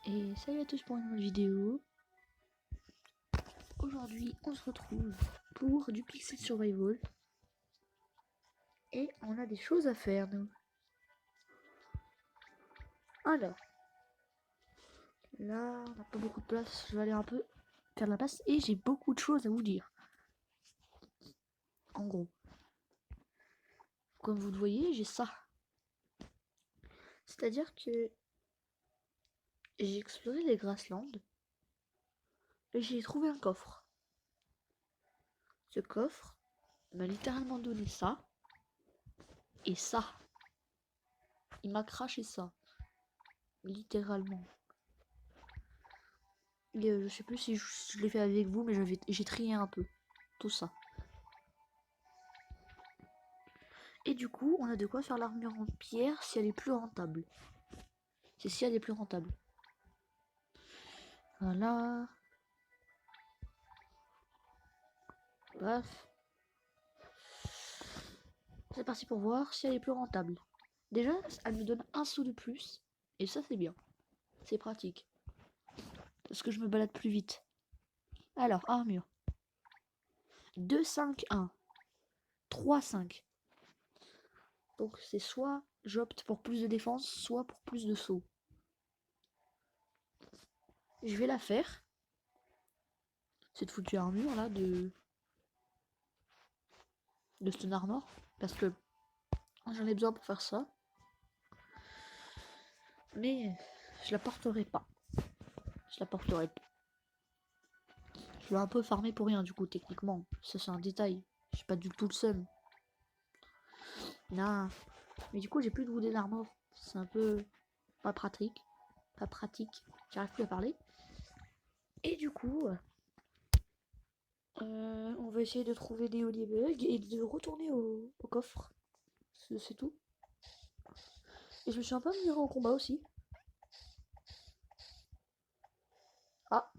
Et salut à tous pour une nouvelle vidéo. Aujourd'hui on se retrouve pour du Pixel Survival. Et on a des choses à faire nous. Alors, là on n'a pas beaucoup de place, je vais aller un peu faire de la place et j'ai beaucoup de choses à vous dire. En gros, comme vous le voyez, j'ai ça. C'est-à-dire que j'ai exploré les Grasslands et j'ai trouvé un coffre. Ce coffre m'a littéralement donné ça et ça. Il m'a craché ça. Littéralement. Et je sais plus si je l'ai fait avec vous, mais j'ai trié un peu. Tout ça. Et du coup, on a de quoi faire l'armure en pierre si elle est plus rentable. C'est si elle est plus rentable. Voilà. Bref. C'est parti pour voir si elle est plus rentable. Déjà, elle me donne un sou de plus. Et ça, c'est bien. C'est pratique. Parce que je me balade plus vite. Alors, armure. 2, 5, 1. 3, 5. Donc c'est soit j'opte pour plus de défense, soit pour plus de sauts. Je vais la faire. Cette foutue armure là de Stone Armor. Parce que j'en ai besoin pour faire ça. Mais je la porterai pas. Je la porterai pas. Je vais un peu farmer pour rien du coup techniquement. Ça c'est un détail. Je suis pas du tout le seul. Non. Mais du coup j'ai plus de Wooden Armor. C'est un peu pas pratique. Pas pratique. J'arrive plus à parler. Et du coup, on va essayer de trouver des Holybugs et de retourner au coffre. C'est tout. Et je me suis un peu amélioré en combat aussi. Ah.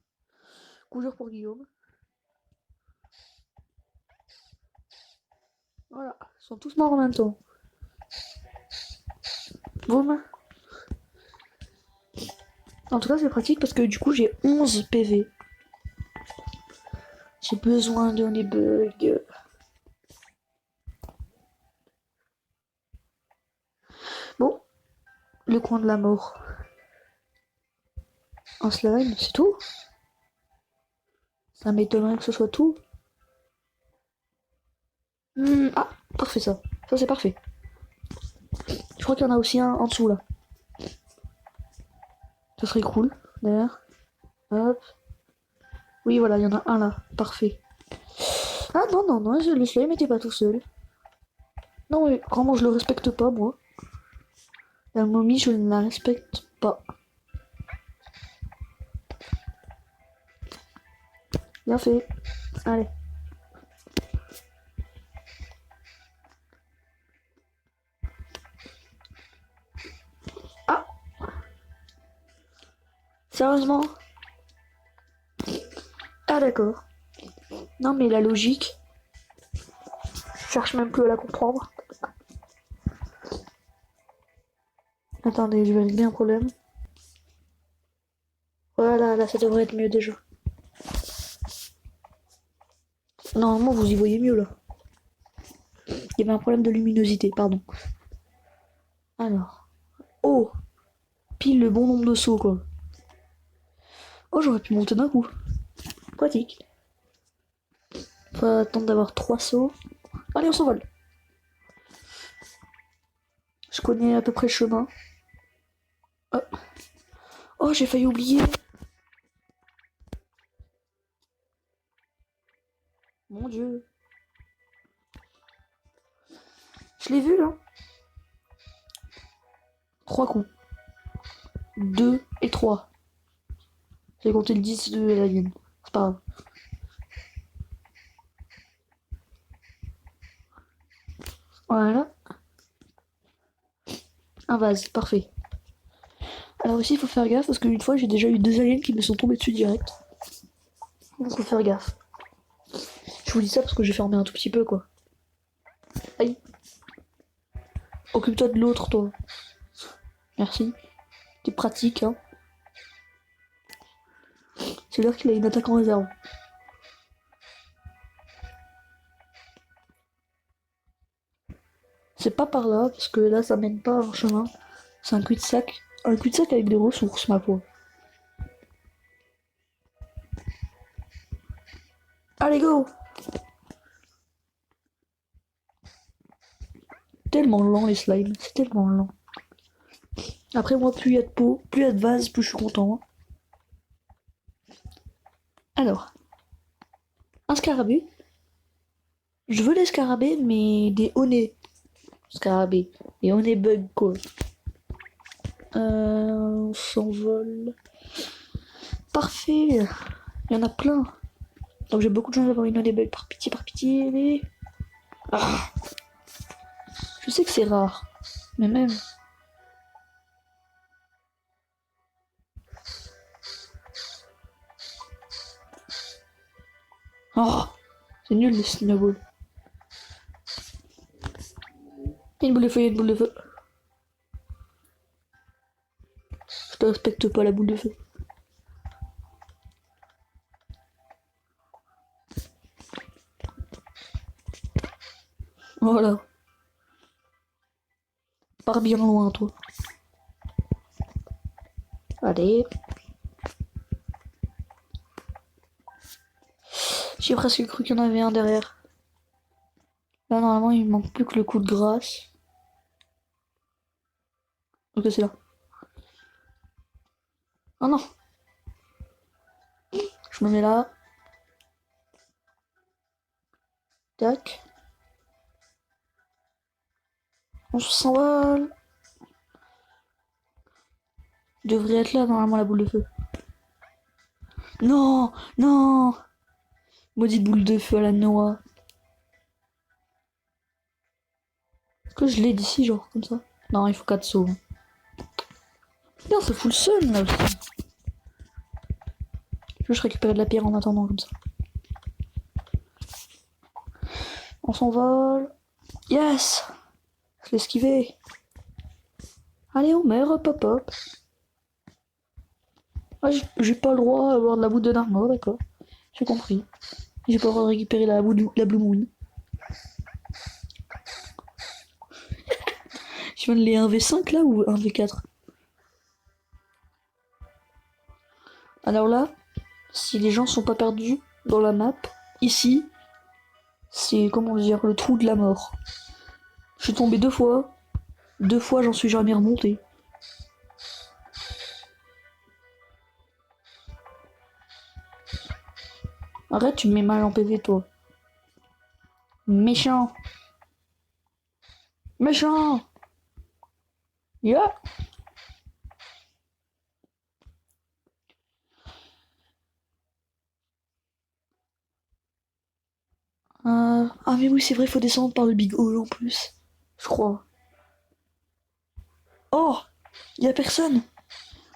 Coup dur pour Guillaume. Voilà. Ils sont tous morts en même temps. Boum. En tout cas, c'est pratique parce que du coup, j'ai 11 PV. J'ai besoin de Holybugs. Bon. Le coin de la mort. Un slime, c'est tout. Ça m'étonnerait que ce soit tout. Ah, parfait ça. Ça c'est parfait. Je crois qu'il y en a aussi un en dessous là. Ça serait cool, d'ailleurs. Hop. Oui, voilà, il y en a un là. Parfait. Ah non, non, non, le slime n'était pas tout seul. Non, mais vraiment, je le respecte pas, moi. La momie, je ne la respecte pas. Bien fait. Allez. Ah, sérieusement? Ah d'accord. Non, mais la logique, je cherche même plus à la comprendre. Attendez, je vais régler un problème. Voilà, là, ça devrait être mieux déjà. Normalement, vous y voyez mieux, là. Il y avait un problème de luminosité, pardon. Alors. Oh! Pile le bon nombre de sauts, quoi. Oh, j'aurais pu monter d'un coup. Pratique. Faut attendre d'avoir 3 sauts. Allez, on s'envole. Je connais à peu près le chemin. Oh, oh j'ai failli oublier. Mon dieu. Je l'ai vu, là. 3 coups. 2 et 3. J'ai compté le 10 de la mienne. C'est pas grave. Voilà. Un vase, parfait. Alors ici, il faut faire gaffe parce qu'une fois, j'ai déjà eu 2 aliens qui me sont tombés dessus direct. Donc, faut faire gaffe. Je vous dis ça parce que j'ai fermé un tout petit peu, quoi. Aïe. Occupe-toi de l'autre, toi. Merci. T'es pratique, hein. C'est-à-dire qu'il a une attaque en réserve. C'est pas par là, parce que là, ça mène pas en chemin. C'est un cul-de-sac. Un cul-de-sac avec des ressources, ma foi. Allez, go! Tellement lent, les slimes. C'est tellement lent. Après, moi, plus il y a de peau, plus il y a de vase, plus je suis content. Alors, un scarabée. Je veux les scarabées, mais des honey scarabées. Des honey bugs, quoi. On s'envole. Parfait. Il y en a plein. Donc j'ai beaucoup de chance d'avoir une honey bug. Par pitié, par pitié. Mais... Ah. Je sais que c'est rare. Mais même... Oh, c'est nul les snowballs. Il y a une boule de feu, il y a une boule de feu. Je te respecte pas la boule de feu. Voilà. Pars bien loin, toi. Allez. J'ai presque cru qu'il y en avait un derrière. Là, normalement, il manque plus que le coup de grâce. Ok, c'est là. Oh non. Je me mets là. Tac. On s'envole. Il devrait être là, normalement, la boule de feu. Non, non. Maudite boule de feu à la noix. Est-ce que je l'ai d'ici, genre, comme ça? Non, il faut 4 sauts. Putain, ça fout le seum, là aussi. Je vais juste récupérer de la pierre en attendant, comme ça. On s'envole. Yes! Je l'ai esquivé. Allez, on meurt, hop, hop, hop. Ah, j'ai pas le droit d'avoir de la boule de Narmo, d'accord. J'ai compris. J'ai pas le droit de récupérer la Blue Moon. Je viens de les 1v5 là ou 1v4? Alors là, si les gens sont pas perdus dans la map, ici, c'est comment dire, le trou de la mort. Je suis tombé 2 fois. 2 fois, j'en suis jamais remonté. Arrête, tu me mets mal en PV, toi. Méchant. Méchant. Yeah. Ah mais oui, c'est vrai, faut descendre par le Big Hole en plus. Je crois. Oh, y a personne.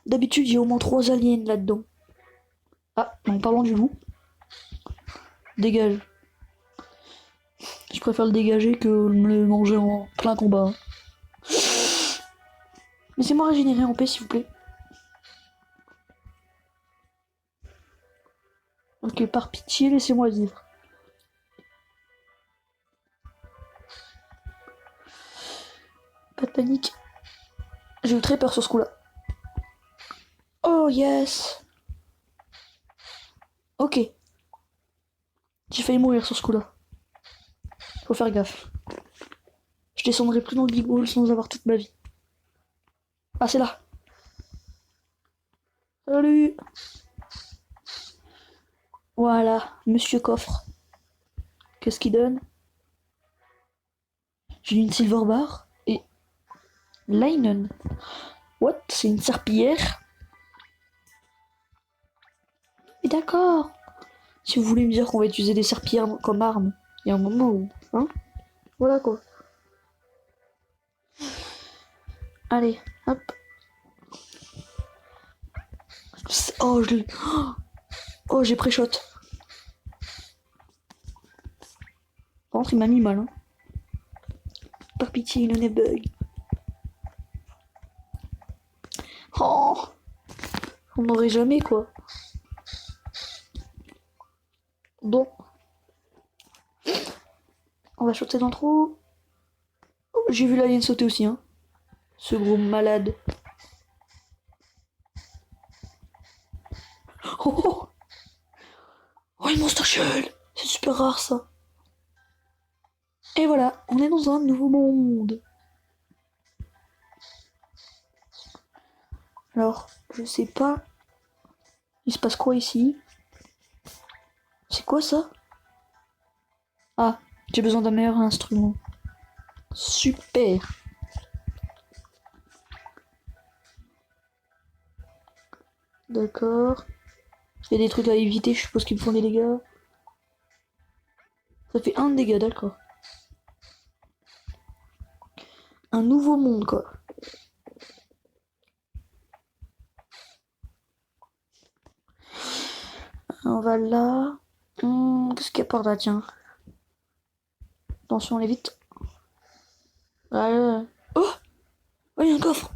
D'habitude, il y a au moins 3 aliens là-dedans. Ah, en parlant du loup. Dégage. Je préfère le dégager que me le manger en plein combat. Laissez-moi régénérer en paix, s'il vous plaît. Ok, par pitié, laissez-moi vivre. Pas de panique. J'ai eu très peur sur ce coup-là. Oh yes. Ok. J'ai failli mourir sur ce coup-là. Faut faire gaffe. Je descendrai plus dans le Big Hole sans avoir toute ma vie. Ah, c'est là. Salut. Voilà, Monsieur Coffre. Qu'est-ce qu'il donne? J'ai une silver bar et Linen. What? C'est une serpillière? Et d'accord. Si vous voulez me dire qu'on va utiliser des serpillères comme arme, il y a un moment où... Hein? Voilà quoi. Allez, hop. Oh, je l'ai... Oh, j'ai pré-shot. Par contre, il m'a mis mal. Hein. Par pitié, il en est bug. Oh, on n'aurait jamais quoi. Bon, on va sauter dans le trou. Oh, j'ai vu l'alien sauter aussi, hein. Ce gros malade. Oh, oh, oh une monster shell. C'est super rare ça. Et voilà, on est dans un nouveau monde. Alors, je sais pas. Il se passe quoi ici? C'est quoi ça? Ah, j'ai besoin d'un meilleur instrument. Super. D'accord. Il y a des trucs à éviter, je suppose qu'ils me font des dégâts. Ça fait un dégât, d'accord. Un nouveau monde, quoi. On va là. Qu'est-ce qu'il y a par là, tiens. Attention, on évite. Oh! Oh, il y a un coffre.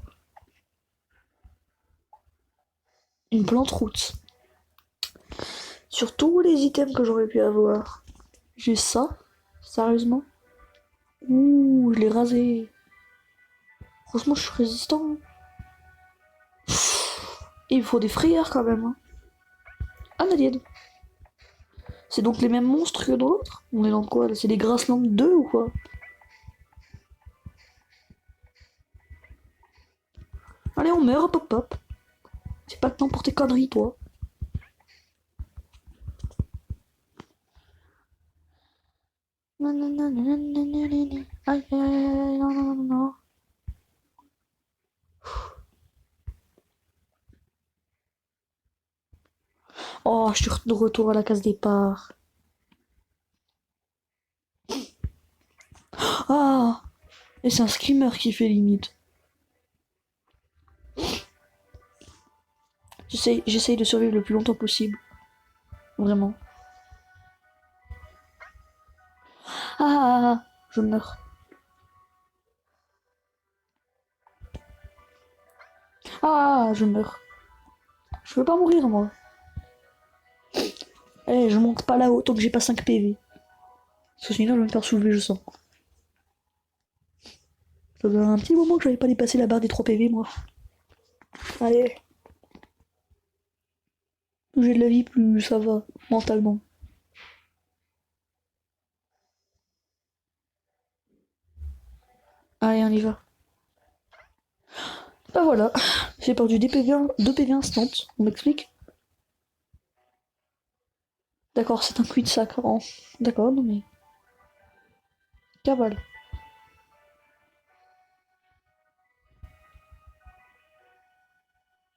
Une plante route. Sur tous les items que j'aurais pu avoir. J'ai ça. Sérieusement. Ouh, je l'ai rasé. Franchement, je suis résistant. Et il faut des frayeurs quand même. Hein. Un alien. C'est donc les mêmes monstres que dans l'autre? On est dans quoi là? C'est des Grasslands 2 ou quoi? Allez, on meurt, hop hop. C'est pas le temps pour tes conneries, toi. Aïe, aïe, aïe, non, non, non, non. Oh, je suis de retour à la case départ. Ah! Et c'est un screamer qui fait limite. J'essaye de survivre le plus longtemps possible. Vraiment. Ah! Je meurs. Ah! Je meurs. Je veux pas mourir, moi. Eh, je monte pas là-haut tant que j'ai pas 5 PV. Parce que sinon, je vais me faire soulever, je sens. Ça faisait un petit moment que j'avais pas dépassé la barre des 3 PV, moi. Allez. Plus j'ai de la vie, plus ça va, mentalement. Allez, on y va. Bah voilà, j'ai perdu des PV, 2 PV instant, on m'explique. D'accord, c'est un cul-de-sac. Oh. D'accord, non mais... Cavale.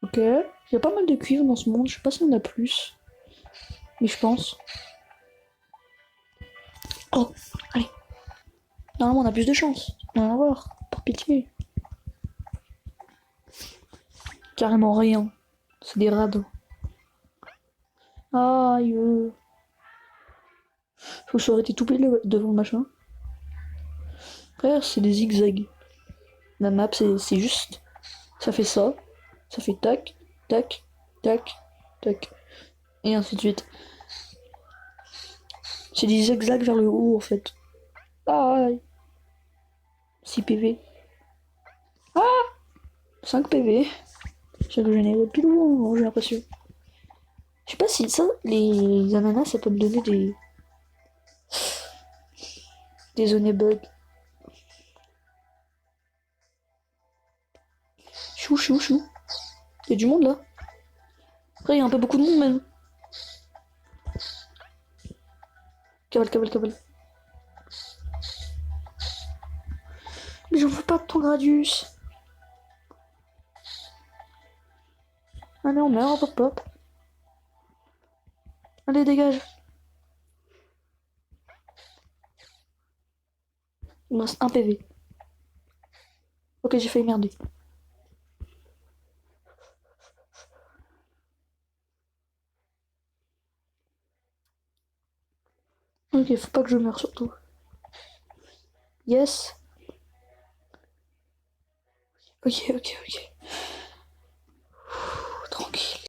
Ok, il y a pas mal de cuivre dans ce monde, je sais pas si on a plus. Mais je pense. Oh, allez. Normalement on a plus de chance. On va voir, par pitié. Carrément rien. C'est des radeaux. Aïe. Faut que je sois arrêté tout pile devant le machin. Frère, c'est des zigzags. La map, c'est juste. Ça fait ça. Ça fait tac, tac, tac, tac. Et ainsi de suite. C'est des zigzags vers le haut en fait. Aïe. 6 PV. Ah 5 PV. J'ai régénéré pile ou moment, j'ai l'impression. Je sais pas si ça, les ananas, ça peut me donner des zones bugs. Chou, chou, chou. Y'a du monde là. Après, y'a un peu beaucoup de monde même. Cavale, cavale, cavale. Mais j'en veux pas de ton Gradius. Allez, on meurt, hop hop. Allez, dégage. Il me reste un PV. Ok, j'ai failli merder. Ok, faut pas que je meure surtout. Yes. Ok, ok, ok. Tranquille.